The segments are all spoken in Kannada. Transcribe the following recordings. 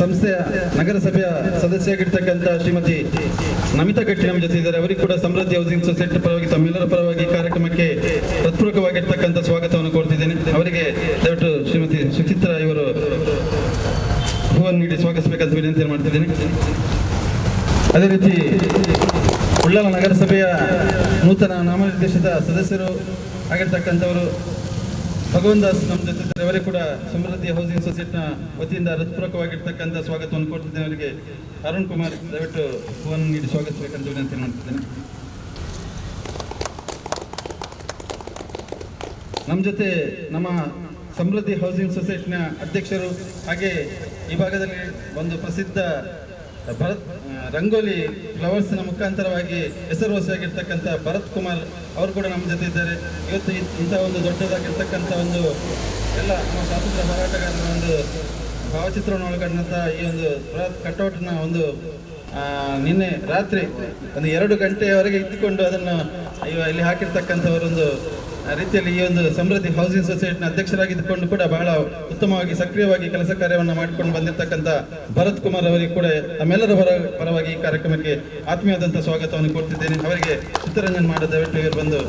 ಸಂಸ್ಥೆಯ ನಗರಸಭೆಯ ಸದಸ್ಯರಾಗಿರ್ತಕ್ಕಂಥ ಶ್ರೀಮತಿ ನಮಿತಾ ಗಟ್ಟಿ ನಮ್ಮ ಜೊತೆ ಇದ್ದಾರೆ. ಅವರಿಗೆ ಕೂಡ ಸಮೃದ್ಧಿ ಹೌಸಿಂಗ್ ಸೊಸೈಟಿ ಪರವಾಗಿ ತಮ್ಮೆಲ್ಲರ ಪರವಾಗಿ ಕಾರ್ಯಕ್ರಮಕ್ಕೆ ಹೃತ್ಪೂರ್ವಕವಾಗಿರ್ತಕ್ಕಂಥ ಸ್ವಾಗತವನ್ನು ಕೋರ್ತಿದ್ದೇನೆ. ಅವರಿಗೆ ದಯವಿಟ್ಟು ಶ್ರೀಮತಿ ಸುಚಿತ್ರಾ ಇವರು ಹೂವನ್ನು ನೀಡಿ ಸ್ವಾಗತಿಸಬೇಕಂತ ವಿನಂತಿ ಮಾಡ್ತಿದ್ದೇನೆ. ಅದೇ ರೀತಿ ಉಳ್ಳಾಲ ನಗರಸಭೆಯ ನೂತನ ನಾಮನಿರ್ದೇಶಿತ ಸದಸ್ಯರು ಆಗಿರ್ತಕ್ಕಂಥವರು ಭಗವಂತ ದಾಸ್ ನಮ್ಮ ಜೊತೆ ಇದ್ದಾರೆ. ಅವರಿಗೆ ಕೂಡ ಸಮೃದ್ಧಿ ಹೌಸಿಂಗ್ ಸೊಸೈಟಿನ ವತಿಯಿಂದ ಹೃತ್ಪೂರ್ವಕವಾಗಿರ್ತಕ್ಕಂಥ ಸ್ವಾಗತವನ್ನು ಕೊಡ್ತಿದ್ದೇನೆ. ಅವರಿಗೆ ಅರುಣ್ ಕುಮಾರ್ ದಯವಿಟ್ಟು ಹೂವನ್ನು ನೀಡಿ ಸ್ವಾಗತಿಸಬೇಕಂತ ವಿನಂತಿ ಮಾಡ್ತಿದ್ದೇನೆ. ನಮ್ಮ ಜೊತೆ ನಮ್ಮ ಸಮೃದ್ಧಿ ಹೌಸಿಂಗ್ ಸೊಸೈಟಿನ ಅಧ್ಯಕ್ಷರು ಹಾಗೆ ಈ ಭಾಗದಲ್ಲಿ ಒಂದು ಪ್ರಸಿದ್ಧ ಭರತ್ ರಂಗೋಲಿ ಫ್ಲವರ್ಸ್ನ ಮುಖಾಂತರವಾಗಿ ಹೆಸರುವಾಸಿಯಾಗಿರ್ತಕ್ಕಂಥ ಭರತ್ ಕುಮಾರ್ ಅವರು ಕೂಡ ನಮ್ಮ ಜೊತೆ ಇದ್ದಾರೆ. ಇವತ್ತು ಇಂಥ ಒಂದು ದೊಡ್ಡದಾಗಿರ್ತಕ್ಕಂಥ ಒಂದು ಎಲ್ಲ ನಮ್ಮ ಸ್ವಾತಂತ್ರ್ಯ ಹೋರಾಟಗಾರರ ಒಂದು ಭಾವಚಿತ್ರವನ್ನು ಒಳಗೊಂಡಂಥ ಈ ಒಂದು ಬೃಹತ್ ಕಟೌಟ್ನ ಒಂದು ನಿನ್ನೆ ರಾತ್ರಿ ಒಂದು 2 ಗಂಟೆಯವರೆಗೆ ಇದ್ದುಕೊಂಡು ಅದನ್ನು ಇಲ್ಲಿ ಹಾಕಿರ್ತಕ್ಕಂಥವರೊಂದು ರೀತಿಯಲ್ಲಿ ಈ ಒಂದು ಸಮೃದ್ಧಿ ಹೌಸಿಂಗ್ ಸೊಸೈಟಿನ ಅಧ್ಯಕ್ಷರಾಗಿದ್ದುಕೊಂಡು ಕೂಡ ಬಹಳ ಉತ್ತಮವಾಗಿ ಸಕ್ರಿಯವಾಗಿ ಕೆಲಸ ಕಾರ್ಯವನ್ನು ಮಾಡಿಕೊಂಡು ಬಂದಿರತಕ್ಕಂಥ ಭರತ್ ಕುಮಾರ್ ಅವರಿಗೆ ಕೂಡ ತಮ್ಮೆಲ್ಲರ ಪರವಾಗಿ ಈ ಕಾರ್ಯಕ್ರಮಕ್ಕೆ ಆತ್ಮೀಯವಾದಂಥ ಸ್ವಾಗತವನ್ನು ಕೊಡ್ತಿದ್ದೇನೆ. ಅವರಿಗೆ ಚಿತ್ತರಂಜನ್ ಮಾಡೋ ದಯವಿಟ್ಟು ಇವರು ಬಂದು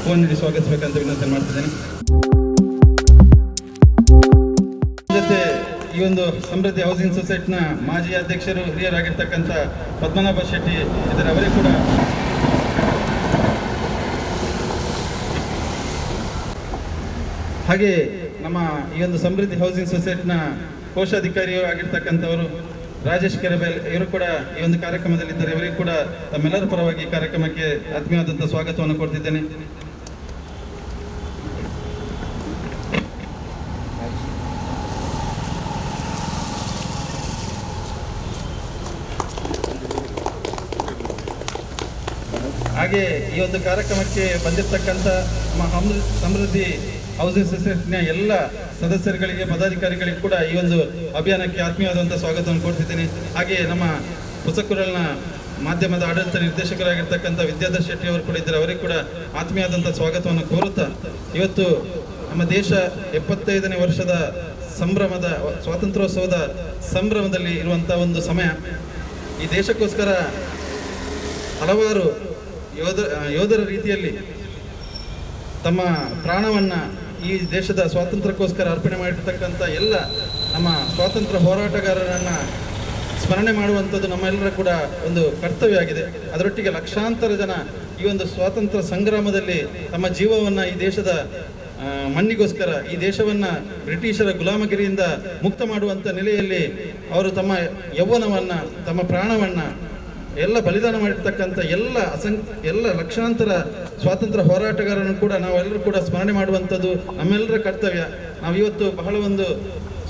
ಫೋನ್ ನೀಡಿ ಸ್ವಾಗತಿಸಬೇಕಂತ ವಿನಂತಿ ಮಾಡ್ತಿದ್ದೇನೆ. ಜೊತೆ ಈ ಒಂದು ಸಮೃದ್ಧಿ ಹೌಸಿಂಗ್ ಸೊಸೈಟಿನ ಮಾಜಿ ಅಧ್ಯಕ್ಷರು ಹಿರಿಯರಾಗಿರ್ತಕ್ಕಂಥ ಪದ್ಮನಾಭ ಶೆಟ್ಟಿ ಇದ್ದಾರೆ. ಅವರಿಗೆ ಕೂಡ ಹಾಗೆ ನಮ್ಮ ಈ ಒಂದು ಸಮೃದ್ಧಿ ಹೌಸಿಂಗ್ ಸೊಸೈಟಿನ ಕೋಶಾಧಿಕಾರಿಯೂ ಆಗಿರ್ತಕ್ಕಂಥವರು ರಾಜೇಶ್ ಕೆರೆಬೇಲ್ ಇವರು ಕೂಡ ಈ ಒಂದು ಕಾರ್ಯಕ್ರಮದಲ್ಲಿದ್ದಾರೆ. ಇವರಿಗೆ ಕೂಡ ತಮ್ಮೆಲ್ಲರ ಪರವಾಗಿ ಈ ಕಾರ್ಯಕ್ರಮಕ್ಕೆ ಆತ್ಮೀಯವಾದಂಥ ಸ್ವಾಗತವನ್ನು ಕೊಡ್ತಿದ್ದೇನೆ. ಹಾಗೆ ಈ ಒಂದು ಕಾರ್ಯಕ್ರಮಕ್ಕೆ ಬಂದಿರತಕ್ಕಂಥ ನಮ್ಮ ಸಮೃದ್ಧಿ ಹೌಸಿಂಗ್ ಸೊಸೈಟಿನ ಎಲ್ಲ ಸದಸ್ಯರುಗಳಿಗೆ ಪದಾಧಿಕಾರಿಗಳಿಗೆ ಕೂಡ ಈ ಒಂದು ಅಭಿಯಾನಕ್ಕೆ ಆತ್ಮೀಯವಾದಂಥ ಸ್ವಾಗತವನ್ನು ಕೊಡ್ತಿದ್ದೇನೆ. ಹಾಗೆ ನಮ್ಮ ಹೊಸಕುರಲ್ನ ಮಾಧ್ಯಮದ ಆಡಳಿತ ನಿರ್ದೇಶಕರಾಗಿರ್ತಕ್ಕಂಥ ವಿದ್ಯಾಧರ್ ಶೆಟ್ಟಿ ಅವರು ಕೂಡ ಇದ್ದಾರೆ. ಅವರಿಗೆ ಕೂಡ ಆತ್ಮೀಯವಾದಂಥ ಸ್ವಾಗತವನ್ನು ಕೋರುತ್ತಾ ಇವತ್ತು ನಮ್ಮ ದೇಶ 75ನೇ ವರ್ಷದ ಸಂಭ್ರಮದ ಸ್ವಾತಂತ್ರ್ಯೋತ್ಸವದ ಸಂಭ್ರಮದಲ್ಲಿ ಇರುವಂಥ ಒಂದು ಸಮಯ. ಈ ದೇಶಕ್ಕೋಸ್ಕರ ಹಲವಾರು ಯೋಧರ ರೀತಿಯಲ್ಲಿ ತಮ್ಮ ಪ್ರಾಣವನ್ನು ಈ ದೇಶದ ಸ್ವಾತಂತ್ರ್ಯಕ್ಕೋಸ್ಕರ ಅರ್ಪಣೆ ಮಾಡಿರ್ತಕ್ಕಂಥ ಎಲ್ಲ ನಮ್ಮ ಸ್ವಾತಂತ್ರ್ಯ ಹೋರಾಟಗಾರರನ್ನು ಸ್ಮರಣೆ ಮಾಡುವಂಥದ್ದು ನಮ್ಮೆಲ್ಲರ ಕೂಡ ಒಂದು ಕರ್ತವ್ಯ ಆಗಿದೆ. ಅದರೊಟ್ಟಿಗೆ ಲಕ್ಷಾಂತರ ಜನ ಈ ಒಂದು ಸ್ವಾತಂತ್ರ್ಯ ಸಂಗ್ರಾಮದಲ್ಲಿ ತಮ್ಮ ಜೀವವನ್ನು ಈ ದೇಶದ ಮಣ್ಣಿಗೋಸ್ಕರ ಈ ದೇಶವನ್ನು ಬ್ರಿಟಿಷರ ಗುಲಾಮಗಿರಿಯಿಂದ ಮುಕ್ತ ಮಾಡುವಂಥ ನೆಲೆಯಲ್ಲಿ ಅವರು ತಮ್ಮ ಯೌವನವನ್ನು ತಮ್ಮ ಪ್ರಾಣವನ್ನು ಎಲ್ಲ ಬಲಿದಾನ ಮಾಡಿರ್ತಕ್ಕಂಥ ಎಲ್ಲ ಲಕ್ಷಾಂತರ ಸ್ವಾತಂತ್ರ್ಯ ಹೋರಾಟಗಾರರನ್ನು ಕೂಡ ನಾವೆಲ್ಲರೂ ಕೂಡ ಸ್ಮರಣೆ ಮಾಡುವಂಥದ್ದು ನಮ್ಮೆಲ್ಲರ ಕರ್ತವ್ಯ. ನಾವು ಇವತ್ತು ಬಹಳ ಒಂದು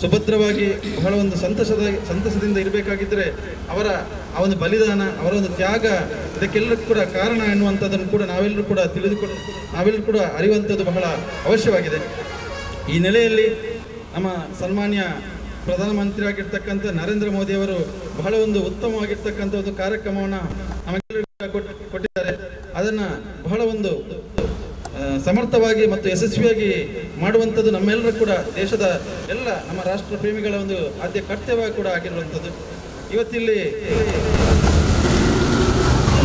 ಸುಭದ್ರವಾಗಿ ಬಹಳ ಒಂದು ಸಂತಸದಿಂದ ಇರಬೇಕಾಗಿದ್ದರೆ ಅವರ ಆ ಒಂದು ಬಲಿದಾನ ಅವರ ಒಂದು ತ್ಯಾಗ ಇದಕ್ಕೆಲ್ಲರೂ ಕೂಡ ಕಾರಣ ಎನ್ನುವಂಥದ್ದನ್ನು ಕೂಡ ನಾವೆಲ್ಲರೂ ಕೂಡ ನಾವೆಲ್ಲರೂ ಕೂಡ ಅರಿಯುವಂಥದ್ದು ಬಹಳ ಅವಶ್ಯವಾಗಿದೆ. ಈ ನೆಲೆಯಲ್ಲಿ ನಮ್ಮ ಸನ್ಮಾನ್ಯ ಪ್ರಧಾನಮಂತ್ರಿ ಆಗಿರ್ತಕ್ಕಂಥ ನರೇಂದ್ರ ಮೋದಿ ಅವರು ಬಹಳ ಒಂದು ಉತ್ತಮವಾಗಿರ್ತಕ್ಕಂಥ ಒಂದು ಕಾರ್ಯಕ್ರಮವನ್ನು ನಮಗೆಲ್ಲರಿಗೂ ಕೊಟ್ಟಿದ್ದಾರೆ. ಅದನ್ನು ಬಹಳ ಒಂದು ಸಮರ್ಥವಾಗಿ ಮತ್ತು ಯಶಸ್ವಿಯಾಗಿ ಮಾಡುವಂಥದ್ದು ನಮ್ಮೆಲ್ಲರೂ ಕೂಡ ದೇಶದ ಎಲ್ಲ ನಮ್ಮ ರಾಷ್ಟ್ರ ಪ್ರೇಮಿಗಳ ಒಂದು ಆದ್ಯ ಕರ್ತವ್ಯ ಕೂಡ ಆಗಿರುವಂಥದ್ದು. ಇವತ್ತಿಲ್ಲಿ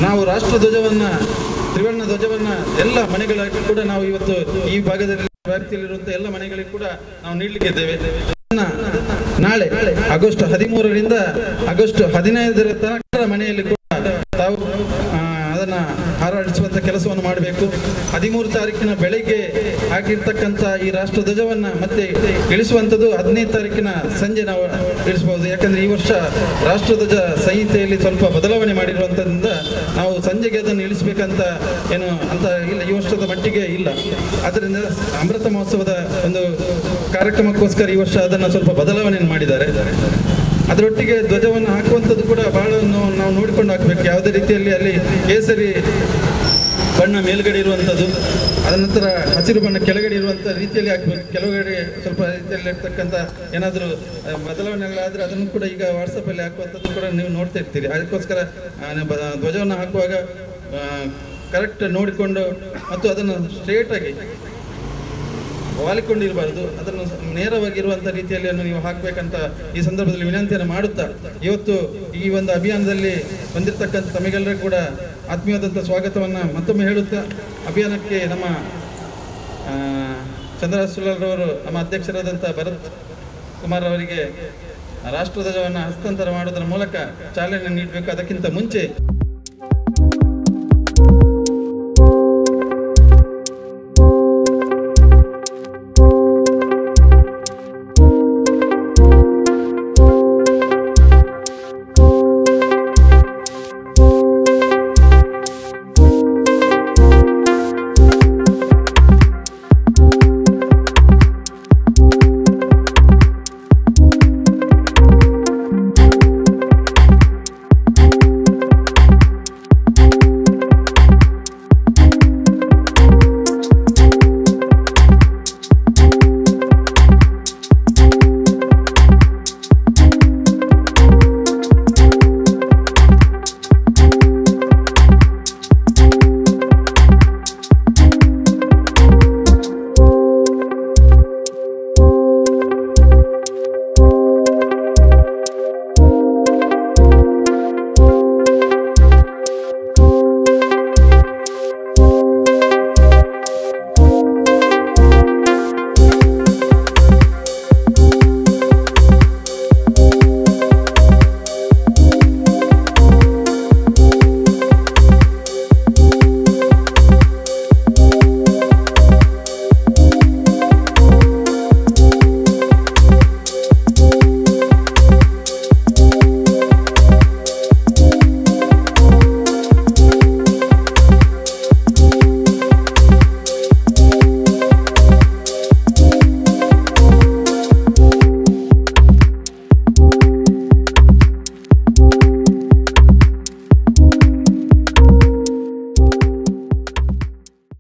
ನಾವು ರಾಷ್ಟ್ರ ಧ್ವಜವನ್ನು ತ್ರಿವರ್ಣ ಧ್ವಜವನ್ನು ಎಲ್ಲ ಮನೆಗಳಿಗೆ ಕೂಡ ನಾವು ಇವತ್ತು ಈ ಭಾಗದಲ್ಲಿ ವ್ಯಾಪ್ತಿಯಲ್ಲಿರುವಂಥ ಎಲ್ಲ ಮನೆಗಳಿಗೆ ಕೂಡ ನಾವು ನೀಡಲಿಕ್ಕಿದ್ದೇವೆ. ನಾಳೆ ಆಗಸ್ಟ್ 13ರಿಂದ ಆಗಸ್ಟ್ 15ರ ತನಕ ಮನೆಯಲ್ಲಿ ಕೂಡ ತಾವು ಅದನ್ನ ಹಾರಾಡಿಸುವಂತ ಕೆಲಸವನ್ನು ಮಾಡಬೇಕು. 13 ತಾರೀಕಿನ ಬೆಳಿಗ್ಗೆ ಹಾಕಿರ್ತಕ್ಕಂಥ ಈ ರಾಷ್ಟ್ರ ಧ್ವಜವನ್ನ ಮತ್ತೆ ಇಳಿಸುವಂಥದ್ದು 15 ತಾರೀಕಿನ ಸಂಜೆ ನಾವು ಇಳಿಸಬಹುದು. ಯಾಕಂದ್ರೆ ಈ ವರ್ಷ ರಾಷ್ಟ್ರಧ್ವಜ ಸಂಹಿತೆಯಲ್ಲಿ ಸ್ವಲ್ಪ ಬದಲಾವಣೆ ಮಾಡಿರುವಂತದ್ರಿಂದ ನಾವು ಸಂಜೆಗೆ ಅದನ್ನು ಇಳಿಸಬೇಕಂತ ಏನು ಅಂತ ಇಲ್ಲ, ಈ ವರ್ಷದ ಮಟ್ಟಿಗೆ ಇಲ್ಲ. ಅದರಿಂದ ಅಮೃತ ಮಹೋತ್ಸವದ ಒಂದು ಕಾರ್ಯಕ್ರಮಕ್ಕೋಸ್ಕರ ಈ ವರ್ಷ ಅದನ್ನು ಸ್ವಲ್ಪ ಬದಲಾವಣೆ ಮಾಡಿದ್ದಾರೆ. ಅದರೊಟ್ಟಿಗೆ ಧ್ವಜವನ್ನು ಹಾಕುವಂಥದ್ದು ಕೂಡ ಬಹಳ ನಾವು ನೋಡಿಕೊಂಡು ಹಾಕಬೇಕು. ಯಾವುದೇ ರೀತಿಯಲ್ಲಿ ಅಲ್ಲಿ ಕೇಸರಿ ಬಣ್ಣ ಮೇಲ್ಗಡೆ ಇರುವಂಥದ್ದು, ಅದ ನಂತರ ಹಸಿರು ಬಣ್ಣ ಕೆಳಗಡೆ ಇರುವಂಥ ರೀತಿಯಲ್ಲಿ ಹಾಕಬೇಕು. ಕೆಲವುಗಡೆ ಸ್ವಲ್ಪ ರೀತಿಯಲ್ಲಿ ಇರ್ತಕ್ಕಂಥ ಏನಾದರೂ ಬದಲಾವಣೆಗಳಾದರೆ ಅದನ್ನು ಕೂಡ ಈಗ ವಾಟ್ಸಪ್ಪಲ್ಲಿ ಹಾಕುವಂಥದ್ದು ಕೂಡ ನೀವು ನೋಡ್ತಾ ಇರ್ತೀರಿ. ಅದಕ್ಕೋಸ್ಕರ ಧ್ವಜವನ್ನು ಹಾಕುವಾಗ ಕರೆಕ್ಟ್ ನೋಡಿಕೊಂಡು ಮತ್ತು ಅದನ್ನು ಸ್ಟ್ರೇಟಾಗಿ ವಾಲಿಕೊಂಡಿರಬಾರ್ದು, ಅದನ್ನು ನೇರವಾಗಿರುವಂಥ ರೀತಿಯಲ್ಲಿ ನೀವು ಹಾಕಬೇಕಂತ ಈ ಸಂದರ್ಭದಲ್ಲಿ ವಿನಂತಿಯನ್ನು ಮಾಡುತ್ತಾ, ಇವತ್ತು ಈ ಒಂದು ಅಭಿಯಾನದಲ್ಲಿ ಬಂದಿರತಕ್ಕಂಥ ತಮಗೆಲ್ಲರಿಗೂ ಕೂಡ ಆತ್ಮೀಯವಾದಂಥ ಸ್ವಾಗತವನ್ನು ಮತ್ತೊಮ್ಮೆ ಹೇಳುತ್ತಾ, ಅಭಿಯಾನಕ್ಕೆ ನಮ್ಮ ಚಂದ್ರರಾಜ್ ಸುಳ್ಳರವರು ನಮ್ಮ ಅಧ್ಯಕ್ಷರಾದಂಥ ಭರತ್ ಕುಮಾರ್ ಅವರಿಗೆ ರಾಷ್ಟ್ರಧ್ವಜವನ್ನು ಹಸ್ತಾಂತರ ಮಾಡುವುದರ ಮೂಲಕ ಚಾಲನೆ ನೀಡಬೇಕು. ಅದಕ್ಕಿಂತ ಮುಂಚೆ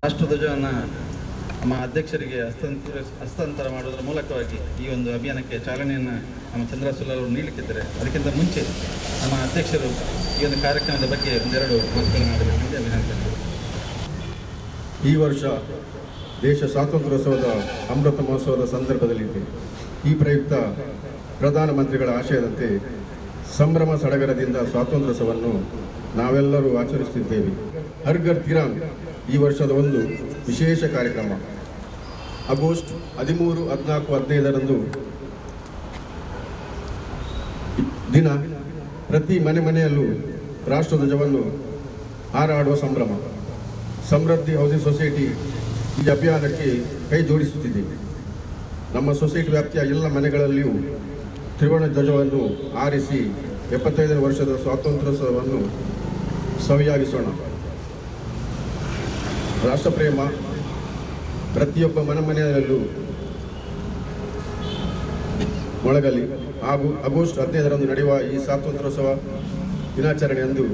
ರಾಷ್ಟ್ರಧ್ವಜವನ್ನು ನಮ್ಮ ಅಧ್ಯಕ್ಷರಿಗೆ ಹಸ್ತಾಂತರ ಮಾಡುವುದರ ಮೂಲಕವಾಗಿ ಈ ಒಂದು ಅಭಿಯಾನಕ್ಕೆ ಚಾಲನೆಯನ್ನು ನಮ್ಮ ಚಂದ್ರರಾಜ್ ಸುಳ್ಳರವರು ನೀಡಲಿಕ್ಕಿದ್ದಾರೆ. ಅದಕ್ಕಿಂತ ಮುಂಚೆ ನಮ್ಮ ಅಧ್ಯಕ್ಷರು ಈ ಒಂದು ಕಾರ್ಯಕ್ರಮದ ಬಗ್ಗೆ ಒಂದೆರಡು ಮಾತುಗಳನ್ನು ಆಡಬೇಕೆಂದು ಅಭಿನಂದನೆ. ಈ ವರ್ಷ ದೇಶ ಸ್ವಾತಂತ್ರ್ಯೋತ್ಸವದ ಅಮೃತ ಮಹೋತ್ಸವದ ಸಂದರ್ಭದಲ್ಲಿದೆ. ಈ ಪ್ರಯುಕ್ತ ಪ್ರಧಾನಮಂತ್ರಿಗಳ ಆಶಯದಂತೆ ಸಂಭ್ರಮ ಸಡಗರದಿಂದ ಸ್ವಾತಂತ್ರ್ಯೋತ್ಸವವನ್ನು ನಾವೆಲ್ಲರೂ ಆಚರಿಸುತ್ತಿದ್ದೇವೆ. ಹರ್ ಘರ್ ತಿರಂಗ ಈ ವರ್ಷದ ಒಂದು ವಿಶೇಷ ಕಾರ್ಯಕ್ರಮ. ಆಗಸ್ಟ್ 13, 14, 15ರಂದು ದಿನ ಪ್ರತಿ ಮನೆಯಲ್ಲೂ ರಾಷ್ಟ್ರಧ್ವಜವನ್ನು ಹಾರಾಡುವ ಸಂಭ್ರಮ. ಸಮೃದ್ಧಿ ಹೌಸಿಂಗ್ ಸೊಸೈಟಿ ಈ ಅಭಿಯಾನಕ್ಕೆ ಕೈ ಜೋಡಿಸುತ್ತಿದೆ. ನಮ್ಮ ಸೊಸೈಟಿ ವ್ಯಾಪ್ತಿಯ ಎಲ್ಲ ಮನೆಗಳಲ್ಲಿಯೂ ತ್ರಿವರ್ಣ ಧ್ವಜವನ್ನು ಆರಿಸಿ 75ನೇ ವರ್ಷದ ಸ್ವಾತಂತ್ರ್ಯೋತ್ಸವವನ್ನು ಸವಿಯಾಗಿಸೋಣ. ರಾಷ್ಟ್ರಪ್ರೇಮ ಪ್ರತಿಯೊಬ್ಬ ಮನೆಯಲ್ಲೂ ಮೊಳಗಲಿ. ಹಾಗೂ ಆಗಸ್ಟ್ 15ರಂದು ನಡೆಯುವ ಈ ಸ್ವಾತಂತ್ರ್ಯೋತ್ಸವ ದಿನಾಚರಣೆಯಂದು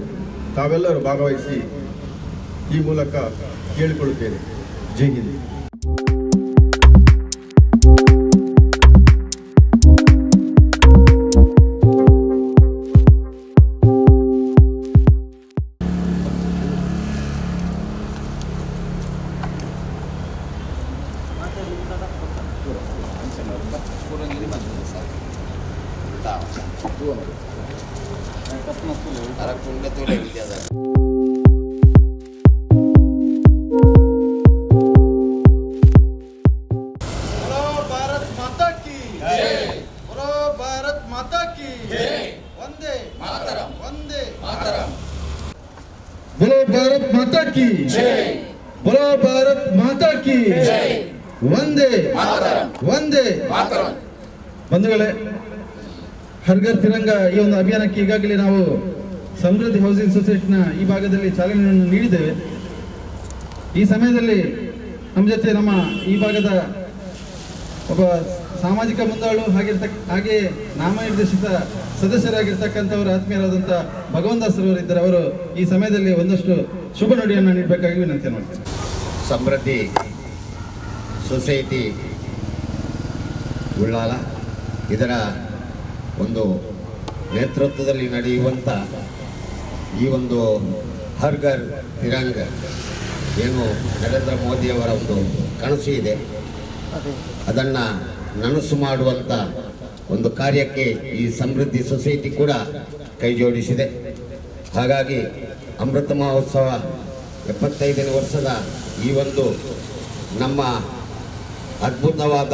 ತಾವೆಲ್ಲರೂ ಭಾಗವಹಿಸಿ ಈ ಮೂಲಕ ಕೇಳಿಕೊಳ್ಳುತ್ತೇನೆ. ಜೈ ಹಿಂದ್. बोलो भारत माता की जय, बोलो भारत माता की जय, वंदे मातरम, वंदे मातरम. ಬಂಧುಗಳೇ, ಹರ್ ಘರ್ ತಿರಂಗ ಈ ಒಂದು ಅಭಿಯಾನಕ್ಕೆ ಈಗಾಗಲೇ ನಾವು ಸಮೃದ್ಧಿ ಹೌಸಿಂಗ್ ಸೊಸೈಟಿನ ಈ ಭಾಗದಲ್ಲಿ ಚಾಲನೆಯನ್ನು ನೀಡಿದ್ದೇವೆ. ಈ ಸಮಯದಲ್ಲಿ ನಮ್ಮ ಜೊತೆ ನಮ್ಮ ಈ ಭಾಗದ ಒಬ್ಬ ಸಾಮಾಜಿಕ ಮುಂದಾಳು ಹಾಗೆ ನಾಮನಿರ್ದೇಶಿತ ಸದಸ್ಯರಾಗಿರ್ತಕ್ಕಂಥವರು ಆತ್ಮೀಯರಾದಂಥ ಭಗವಂದಾಸರವರು ಇದ್ದಾರೆ. ಅವರು ಈ ಸಮಯದಲ್ಲಿ ಒಂದಷ್ಟು ಶುಭ ನುಡಿಯನ್ನು ನೀಡಬೇಕಾಗಿ ವಿನಂತಿ ಮಾಡ್ತೀನಿ. ಸಮೃದ್ಧಿ ಸೊಸೈಟಿ ಉಳ್ಳಾಲ ಇದರ ಒಂದು ನೇತೃತ್ವದಲ್ಲಿ ನಡೆಯುವಂಥ ಈ ಒಂದು ಹರ್ ಘರ್ ತಿರಂಗ ಏನು ನರೇಂದ್ರ ಮೋದಿಯವರ ಒಂದು ಕನಸು ಇದೆ, ಅದನ್ನು ನನಸು ಮಾಡುವಂಥ ಒಂದು ಕಾರ್ಯಕ್ಕೆ ಈ ಸಮೃದ್ಧಿ ಸೊಸೈಟಿ ಕೂಡ ಕೈ ಜೋಡಿಸಿದೆ. ಹಾಗಾಗಿ ಅಮೃತ ಮಹೋತ್ಸವ 75ನೇ ವರ್ಷದ ಈ ಒಂದು ನಮ್ಮ ಅದ್ಭುತವಾದ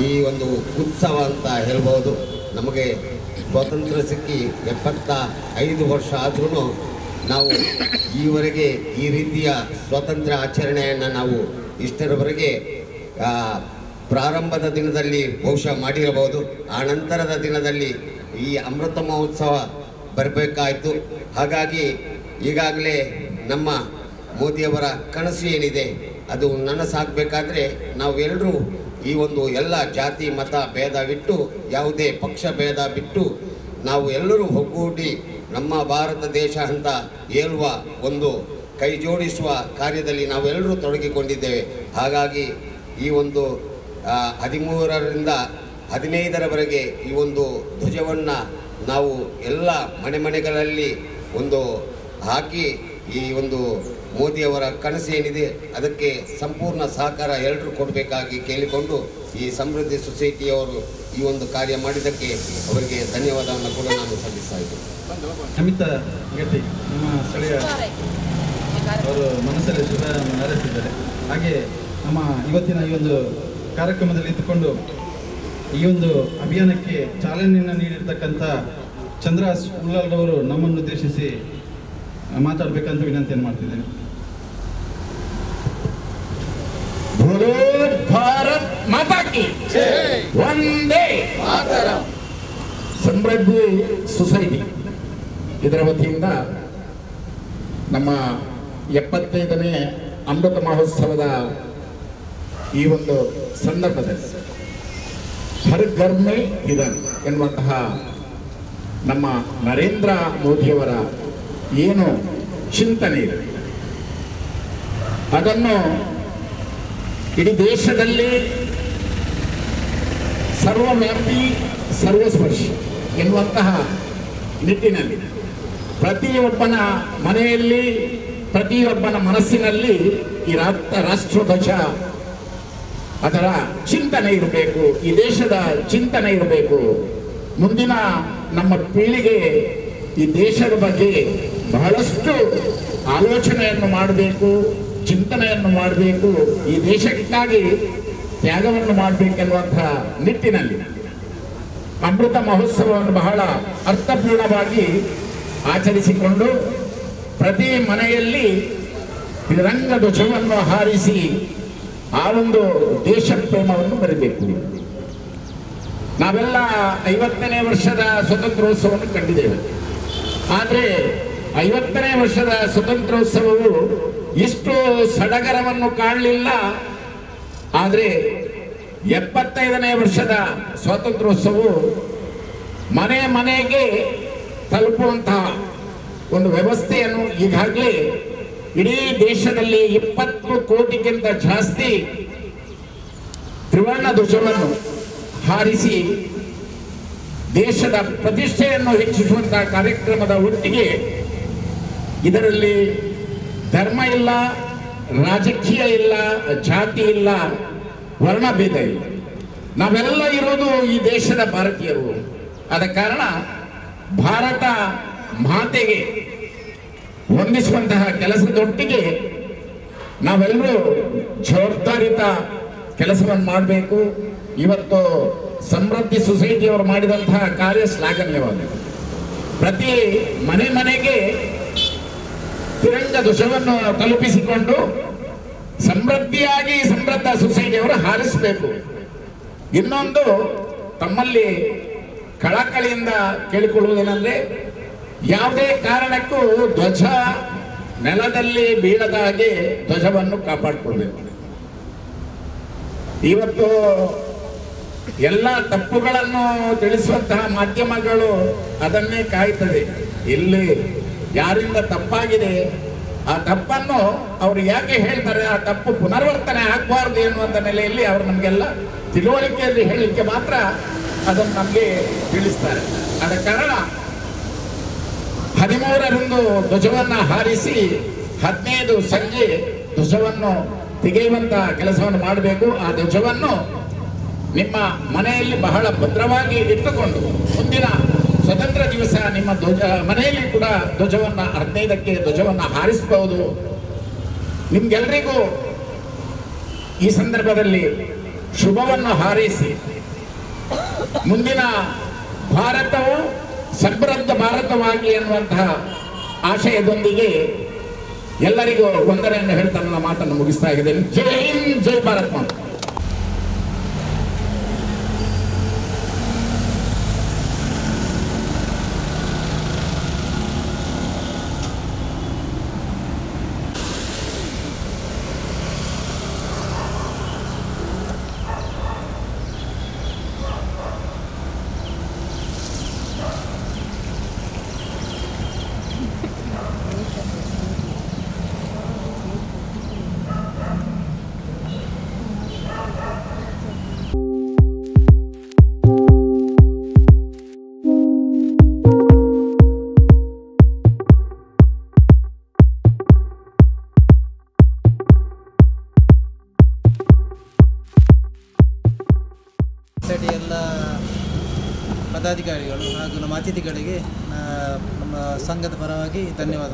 ಈ ಒಂದು ಉತ್ಸವ ಅಂತ ಹೇಳ್ಬೋದು. ನಮಗೆ ಸ್ವಾತಂತ್ರ್ಯ ಸಿಕ್ಕಿ 75 ವರ್ಷ ಆದ್ರೂ ನಾವು ಈವರೆಗೆ ಈ ರೀತಿಯ ಸ್ವಾತಂತ್ರ್ಯ ಆಚರಣೆಯನ್ನು ನಾವು ಇಷ್ಟರವರೆಗೆ ಪ್ರಾರಂಭದ ದಿನದಲ್ಲಿ ಬಹುಶಃ ಮಾಡಿರಬಹುದು. ಆ ನಂತರದ ದಿನದಲ್ಲಿ ಈ ಅಮೃತ ಮಹೋತ್ಸವ ಬರಬೇಕಾಯಿತು. ಹಾಗಾಗಿ ಈಗಾಗಲೇ ನಮ್ಮ ಮೋದಿಯವರ ಕನಸು ಏನಿದೆ ಅದು ನನಸಾಗಬೇಕಾದ್ರೆ ನಾವೆಲ್ಲರೂ ಈ ಒಂದು ಎಲ್ಲ ಜಾತಿ ಮತ ಭೇದ ಬಿಟ್ಟು, ಯಾವುದೇ ಪಕ್ಷ ಭೇದ ಬಿಟ್ಟು ನಾವು ಎಲ್ಲರೂ ಒಗ್ಗೂಡಿ ನಮ್ಮ ಭಾರತ ದೇಶ ಅಂತ ಹೇಳುವ ಒಂದು ಕೈ ಜೋಡಿಸುವ ಕಾರ್ಯದಲ್ಲಿ ನಾವೆಲ್ಲರೂ ತೊಡಗಿಕೊಂಡಿದ್ದೇವೆ. ಹಾಗಾಗಿ ಈ ಒಂದು 13ರಿಂದ 15ರವರೆಗೆ ಈ ಒಂದು ಧ್ವಜವನ್ನು ನಾವು ಎಲ್ಲ ಮನೆಗಳಲ್ಲಿ ಒಂದು ಹಾಕಿ ಈ ಒಂದು ಮೋದಿಯವರ ಕನಸು ಏನಿದೆ ಅದಕ್ಕೆ ಸಂಪೂರ್ಣ ಸಹಕಾರ ಎಲ್ಲರೂ ಕೊಡಬೇಕಾಗಿ ಕೇಳಿಕೊಂಡು ಈ ಸಮೃದ್ಧಿ ಸೊಸೈಟಿಯವರು ಈ ಒಂದು ಕಾರ್ಯ ಮಾಡಿದ್ದಕ್ಕೆ ಅವರಿಗೆ ಧನ್ಯವಾದವನ್ನು ಕೂಡ ನಾನು ಸಲ್ಲಿಸ್ತಾ ಇದ್ದೇನೆ. ಅಮಿತಾ ಗಟ್ಟಿ ನಮ್ಮ ಸ್ಥಳೀಯ ಅವರು ಮನಸ್ಸಲ್ಲಿ ಶುಭವನ್ನು ಹಾರೈಸಿದ್ದಾರೆ. ಹಾಗೆ ನಮ್ಮ ಇವತ್ತಿನ ಈ ಒಂದು ಕಾರ್ಯಕ್ರಮದಲ್ಲಿ ಇದ್ದುಕೊಂಡು ಈ ಒಂದು ಅಭಿಯಾನಕ್ಕೆ ಚಾಲನೆಯನ್ನು ನೀಡಿರ್ತಕ್ಕಂಥ ಚಂದ್ರಾಸ್ ಉಳ್ಳಾಲ್ ಅವರು ನಮ್ಮನ್ನು ಉದ್ದೇಶಿಸಿ ಮಾತಾಡಬೇಕಂತ ವಿನಂತಿಯನ್ನು ಮಾಡ್ತಿದ್ದೇನೆ. ಭಾರತ್ ಮಾತಾ ಕಿ ವಂದೇ ಮಾತರಂ. ಸಮೃದ್ಧಿ ಸೊಸೈಟಿ ಇದರ ವತಿಯಿಂದ ನಮ್ಮ 75ನೇ ಅಮೃತ ಮಹೋತ್ಸವದ ಈ ಒಂದು ಸಂದರ್ಭದಲ್ಲಿ ಹರ್ ಘರ್ ಮೇ ತಿರಂಗ ಎನ್ನುವಂತಹ ನಮ್ಮ ನರೇಂದ್ರ ಮೋದಿಯವರ ಏನು ಚಿಂತನೆ ಇದೆ ಅದನ್ನು ಇಡೀ ದೇಶದಲ್ಲಿ ಸರ್ವವ್ಯಾಪಿ ಸರ್ವಸ್ಪರ್ಶಿ ಎನ್ನುವಂತಹ ನಿಟ್ಟಿನಲ್ಲಿ ಪ್ರತಿಯೊಬ್ಬನ ಮನೆಯಲ್ಲಿ ಪ್ರತಿಯೊಬ್ಬನ ಮನಸ್ಸಿನಲ್ಲಿ ಈ ರಾಷ್ಟ್ರಧ್ವಜ ಅದರ ಚಿಂತನೆ ಇರಬೇಕು, ಈ ದೇಶದ ಚಿಂತನೆ ಇರಬೇಕು. ಮುಂದಿನ ನಮ್ಮ ಪೀಳಿಗೆ ಈ ದೇಶದ ಬಗ್ಗೆ ಬಹಳಷ್ಟು ಆಲೋಚನೆಯನ್ನು ಮಾಡಬೇಕು, ಚಿಂತನೆಯನ್ನು ಮಾಡಬೇಕು, ಈ ದೇಶಕ್ಕಾಗಿ ತ್ಯಾಗವನ್ನು ಮಾಡಬೇಕೆನ್ನುವಂತಹ ನಿಟ್ಟಿನಲ್ಲಿ ಅಮೃತ ಮಹೋತ್ಸವವನ್ನು ಬಹಳ ಅರ್ಥಪೂರ್ಣವಾಗಿ ಆಚರಿಸಿಕೊಂಡು ಪ್ರತಿ ಮನೆಯಲ್ಲಿ ತಿರಂಗ ಧ್ವಜವನ್ನು ಹಾರಿಸಿ ಆ ಒಂದು ದೇಶ ಪ್ರೇಮವನ್ನು ಬರಬೇಕು. ನಾವೆಲ್ಲ 50ನೇ ವರ್ಷದ ಸ್ವಾತಂತ್ರ್ಯೋತ್ಸವವನ್ನು ಕಂಡಿದ್ದೇವೆ. ಆದರೆ 50ನೇ ವರ್ಷದ ಸ್ವಾತಂತ್ರ್ಯೋತ್ಸವವು ಇಷ್ಟು ಸಡಗರವನ್ನು ಕಾಣಲಿಲ್ಲ. ಆದರೆ 75ನೇ ವರ್ಷದ ಸ್ವಾತಂತ್ರ್ಯೋತ್ಸವವು ಮನೆ ಮನೆಗೆ ತಲುಪುವಂತಹ ಒಂದು ವ್ಯವಸ್ಥೆಯನ್ನು ಈಗಾಗಲೇ ಇಡೀ ದೇಶದಲ್ಲಿ 20 ಕೋಟಿಗಿಂತ ಜಾಸ್ತಿ ತ್ರಿವರ್ಣ ಧ್ವಜವನ್ನು ಹಾರಿಸಿ ದೇಶದ ಪ್ರತಿಷ್ಠೆಯನ್ನು ಹೆಚ್ಚಿಸುವಂತಹ ಕಾರ್ಯಕ್ರಮದ ಒಟ್ಟಿಗೆ ಇದರಲ್ಲಿ ಧರ್ಮ ಇಲ್ಲ, ರಾಜಕೀಯ ಇಲ್ಲ, ಜಾತಿ ಇಲ್ಲ, ವರ್ಣಭೇದ ಇಲ್ಲ. ನಾವೆಲ್ಲ ಇರೋದು ಈ ದೇಶದ ಭಾರತೀಯರು. ಆದ ಕಾರಣ ಭಾರತ ಮಾತೆಗೆ ಹೊಂದಿಸುವಂತಹ ಕೆಲಸದೊಟ್ಟಿಗೆ ನಾವೆಲ್ಲರೂ ಜವಾಬ್ದಾರಿತ ಕೆಲಸವನ್ನು ಮಾಡಬೇಕು. ಇವತ್ತು ಸಮೃದ್ಧಿ ಸೊಸೈಟಿಯವರು ಮಾಡಿದಂತಹ ಕಾರ್ಯ ಶ್ಲಾಘನೀಯವಾಗಿದೆ. ಪ್ರತಿ ಮನೆಗೆ ತಿರಂಗ ಧ್ವಜವನ್ನು ತಲುಪಿಸಿಕೊಂಡು ಸಮೃದ್ಧಿಯಾಗಿ ಸಮೃದ್ಧ ಸೊಸೈಟಿಯವರು ಹಾರಿಸಬೇಕು. ಇನ್ನೊಂದು ತಮ್ಮಲ್ಲಿ ಕಳಕಳಿಯಿಂದ ಕೇಳಿಕೊಳ್ಳುವುದೇನೆಂದರೆ ಯಾವುದೇ ಕಾರಣಕ್ಕೂ ಧ್ವಜ ನೆಲದಲ್ಲಿ ಬೀಳದ ಹಾಗೆ ಧ್ವಜವನ್ನು ಕಾಪಾಡಿಕೊಳ್ಬೇಕು. ಇವತ್ತು ಎಲ್ಲ ತಪ್ಪುಗಳನ್ನು ತಿಳಿಸುವಂತಹ ಮಾಧ್ಯಮಗಳು ಅದನ್ನೇ ಕಾಯ್ತದೆ. ಇಲ್ಲಿ ಯಾರಿಂದ ತಪ್ಪಾಗಿದೆ ಆ ತಪ್ಪನ್ನು ಅವರು ಯಾಕೆ ಹೇಳ್ತಾರೆ, ಆ ತಪ್ಪು ಪುನರಾವರ್ತನೆ ಆಗಬಾರ್ದು ಎನ್ನುವಂಥ ನೆಲೆಯಲ್ಲಿ ಅವರು ನಮಗೆಲ್ಲ ತಿಳುವಳಿಕೆಯಲ್ಲಿ ಹೇಳಲಿಕ್ಕೆ ಮಾತ್ರ ಅದನ್ನು ನಮಗೆ ತಿಳಿಸ್ತಾರೆ. ಆದ ಕಾರಣ 13ರಂದು ಧ್ವಜವನ್ನು ಹಾರಿಸಿ 15 ಸಂಜೆ ಧ್ವಜವನ್ನು ತೆಗೆಯುವಂತ ಕೆಲಸವನ್ನು ಮಾಡಬೇಕು. ಆ ಧ್ವಜವನ್ನು ನಿಮ್ಮ ಮನೆಯಲ್ಲಿ ಬಹಳ ಭದ್ರವಾಗಿ ಇಟ್ಟುಕೊಂಡು ಮುಂದಿನ ಸ್ವತಂತ್ರ ದಿವಸ ನಿಮ್ಮ ಮನೆಯಲ್ಲಿ ಕೂಡ ಧ್ವಜವನ್ನು 15ಕ್ಕೆ ಧ್ವಜವನ್ನು ಹಾರಿಸಬಹುದು. ನಿಮ್ಗೆಲ್ರಿಗೂ ಈ ಸಂದರ್ಭದಲ್ಲಿ ಶುಭವನ್ನು ಹಾರೈಸಿ ಮುಂದಿನ ಭಾರತವು ಸಮೃದ್ಧ ಭಾರತವಾಗಲಿ ಎನ್ನುವಂತಹ ಆಶಯದೊಂದಿಗೆ ಎಲ್ಲರಿಗೂ ವಂದನೆಯನ್ನು ಹೇಳ್ತಾ ನನ್ನ ಮಾತನ್ನು ಮುಗಿಸ್ತಾ ಇದ್ದೇನೆ. ಜೈ ಹಿಂದ್, ಜೈ ಭಾರತ್ ಮಾತಾ. ಎಲ್ಲ ಪದಾಧಿಕಾರಿಗಳು ಹಾಗೂ ನಮ್ಮ ಅತಿಥಿಗಳಿಗೆ ನಮ್ಮ ಸಂಘದ ಪರವಾಗಿ ಧನ್ಯವಾದ.